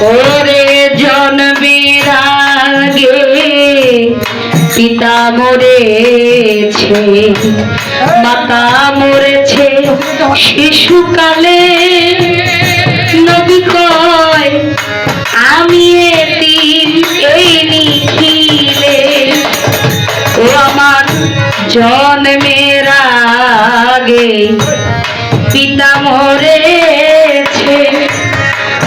ওরে জন্মের আগে পিতা মরেছে, মাতা মরেছে শিশুকালে। নবী কয় আমি এতিম এই নিখিলে। ও আমার জন্মের আগে পিতা মরেছে,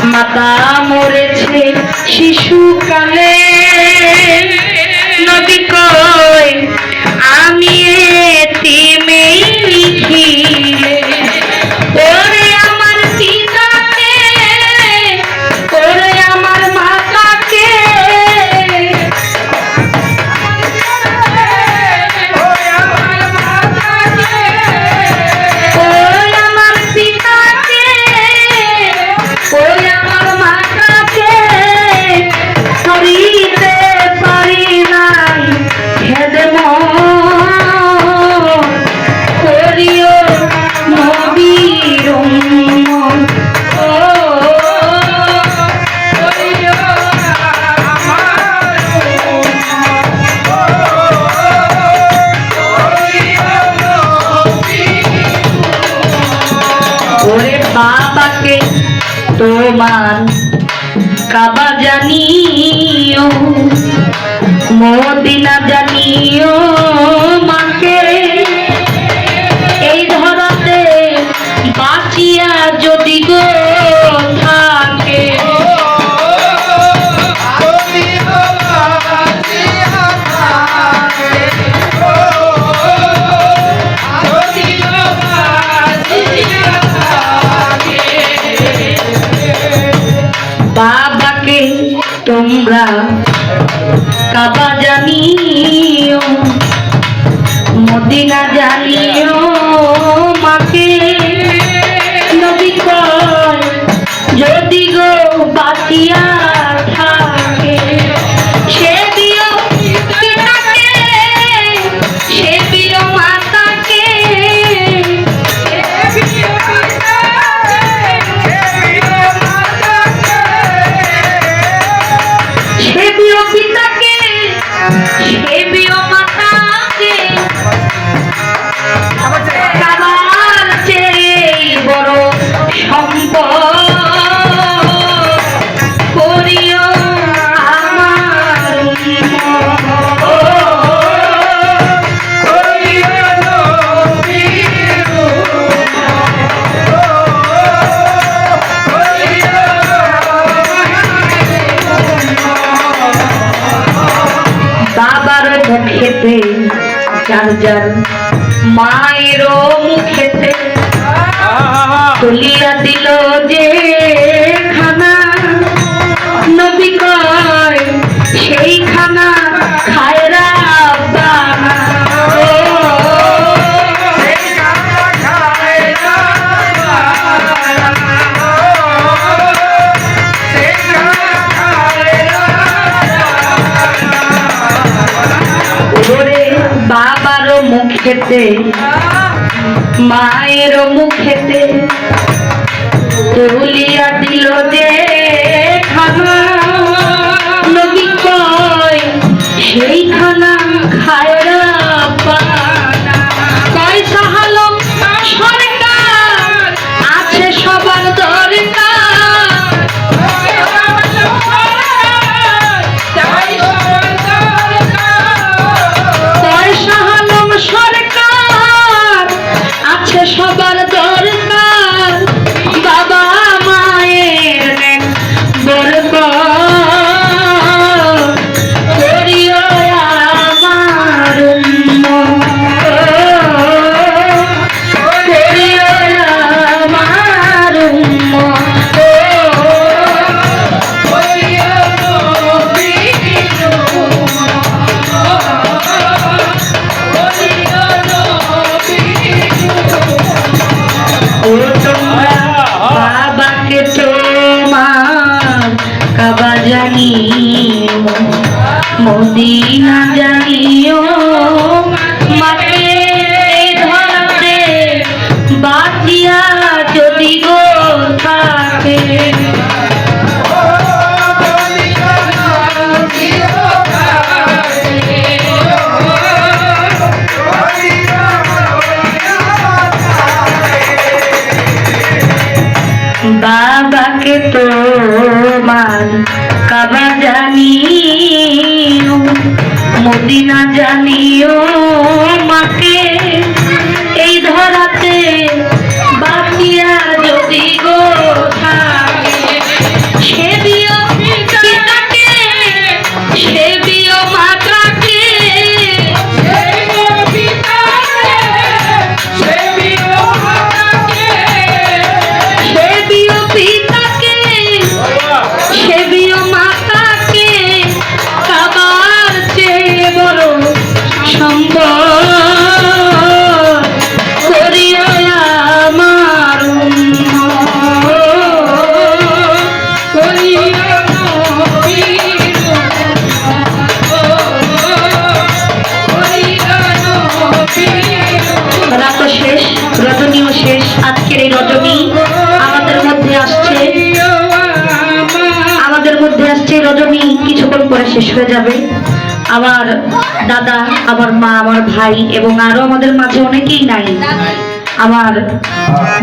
মাতা মরেছে শিশুকালে। নবী কয় আমি এতিম এই নিখিলে। ওরে আমার পিতাকে, ওরে আমার মাতাকে, ওরে আমার পিতাকে, ওরে আমার মাতাকে করিতে পারি নাই খেদমত। করিও নবীর উম্মত। ও করিও আমার ওরে বাবাকে তোমার কাবা জানিও, মদিনা জানিও, মাকে এই ধরাতে বাঁচিয়া যদি গো থাকে। বাবাকে তোমরা কাবা জানিও, মদিনা জানিও, মাকে নবী কয় যদি গো বাঁচিয়া থাকে। সে দিও পিতাকে, সে দিও মাতাকে, সে দিও পিতাকে, সে দিও মাতাকে। কাবার চেয়ে বড় সম্পদ করিও আমার উম্মত। করিও নবীর বাবার মুখেতে যার যার মায়ের মুখেতে তুলিয়া দিল যে খানা। নবী কয় সেই খানা খায় রাব্বানা। ওরে বাবার মুখেতে মায়ের মুখেতে তুলিয়া দিল যে খানা। নবী কয় সেই খানা খায় রাব্বানা। কয় সাহালম সরকার আছে সবার দরকার। কয় সাহালম সরকার আছে সবার দরকার। বাবা মায়ের বরকত করিও আমার উম্মত। করিও আমার উম্মত। করিও নবীর বাবাকে তোমার কাবা জানিও, মদিনা জানিও, মাকে ধরাতে বাঁচিয়া যদি গো থাকে। তোমার কাবা জানিও মদিনা জানিও মাকে এই ধরাতে বাকিয়া যদি গো থাকে সেবিও পিতাকে সেবিও মাতাকে সেবিও পিতাকে সেবিও মাতাকে কাবার চেয়ে বড় সম্ভব করিও আমার রাত শেষ, রজনীও শেষ। আজকের এই রজনী আমাদের মধ্যে আসছে, আমাদের মধ্যে আসছে রজনী কিছুক্ষণ পরে শেষ হয়ে যাবে। আমার দাদা, আমার মা, আমার ভাই এবং আরো আমাদের মাঝে অনেকেই নাই। আমার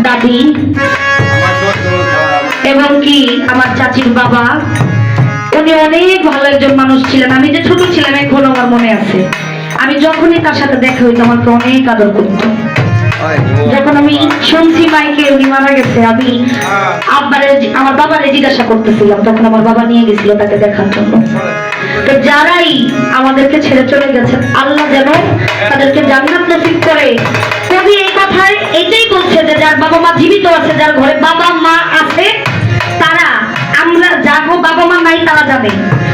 দাদি এবং কি আমার চাচির বাবা, উনি অনেক ভালো একজন মানুষ ছিলেন। আমি যে ছোট ছিলাম এখন আমার মনে আছে, আমি যখনই তার সাথে দেখা হইতো আমাকে অনেক আদর করতো। যখন আমি শুনছি মাইকে উনি মারা গেছে, আমি আমার বাবারে জিজ্ঞাসা করতেছিলাম, তখন আমার বাবা নিয়ে গেছিল তাকে দেখার জন্য। তো যারাই আমাদেরকে ছেড়ে চলে গেছেন, আল্লাহ যেন তাদেরকে জান্নাত নসিব করে। কবি এই কথায় এটাই বলছে যে যার বাবা মা জীবিত আছে, যার ঘরে বাবা মা আছে, তারা, আমরা যাগো বাবা মা নাই তারা জানে,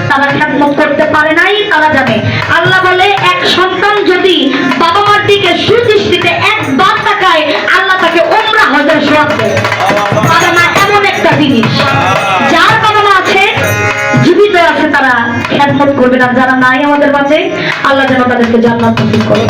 তারা খেদমত করতে পারে নাই তারা জানে। আল্লাহ বলে এক সন্তান যদি বাবা মার দিকে সুদৃষ্টিতে একবার তাকায়, আল্লাহ তাকে উমরা হজের সওয়াব দেয়। বাবা মা এমন একটা জিনিস, যার বাবা মা আছে জীবিত আছে তারা খেদমত করবে, না যারা নাই আমাদের মাঝে, আল্লাহ যেন তাদেরকে জান্নাত নসিব করে।